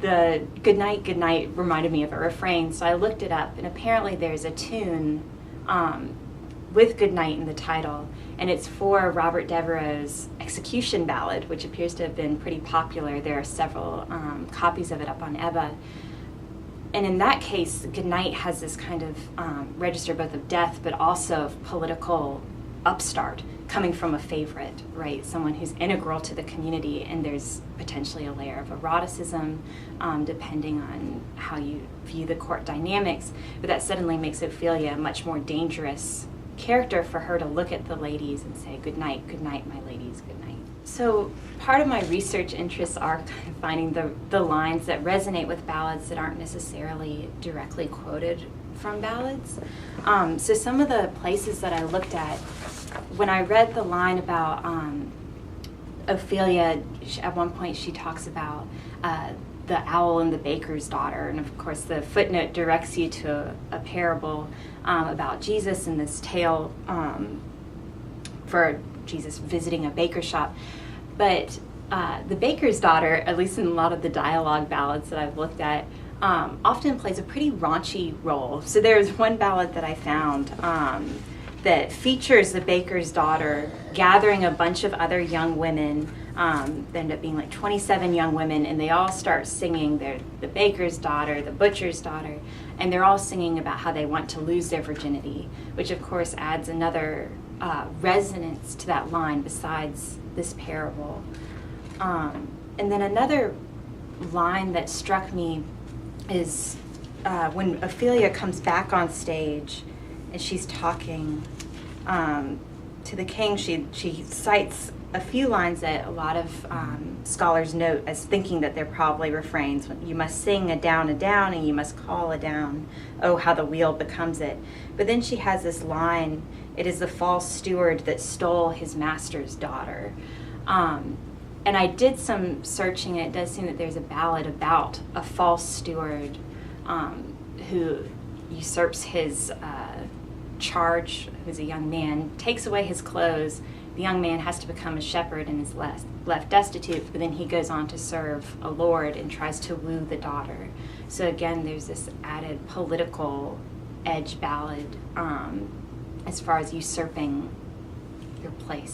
the good night reminded me of a refrain, so I looked it up, and apparently there's a tune with good night in the title, and it's for Robert Devereux's Execution Ballad, which appears to have been pretty popular. There are several copies of it up on EBBA. And in that case, good night has this kind of register both of death, but also of political upstart coming from a favorite, right? Someone who's integral to the community, and there's potentially a layer of eroticism, depending on how you view the court dynamics. But that suddenly makes Ophelia a much more dangerous character for her to look at the ladies and say, good night, my ladies, good night. So part of my research interests are kind of finding the lines that resonate with ballads that aren't necessarily directly quoted from ballads. So some of the places that I looked at, when I read the line about Ophelia, at one point she talks about the owl and the baker's daughter, and of course the footnote directs you to a parable about Jesus in this tale for Jesus visiting a baker shop. But the baker's daughter, at least in a lot of the dialogue ballads that I've looked at, often plays a pretty raunchy role. So there's one ballad that I found that features the baker's daughter gathering a bunch of other young women. They end up being like 27 young women, and they all start singing. They're the baker's daughter, the butcher's daughter, and they're all singing about how they want to lose their virginity, which of course adds another resonance to that line besides this parable. And then another line that struck me is when Ophelia comes back on stage and she's talking to the king. She cites a few lines that a lot of scholars note as thinking that they're probably refrains. You must sing a down, and you must call a down. Oh, how the wheel becomes it. But then she has this line, it is the false steward that stole his master's daughter. And I did some searching, and it does seem that there's a ballad about a false steward who usurps his charge, who's a young man, takes away his clothes. The young man has to become a shepherd and is left destitute, but then he goes on to serve a lord and tries to woo the daughter. So again, there's this added political edge ballad as far as usurping your place.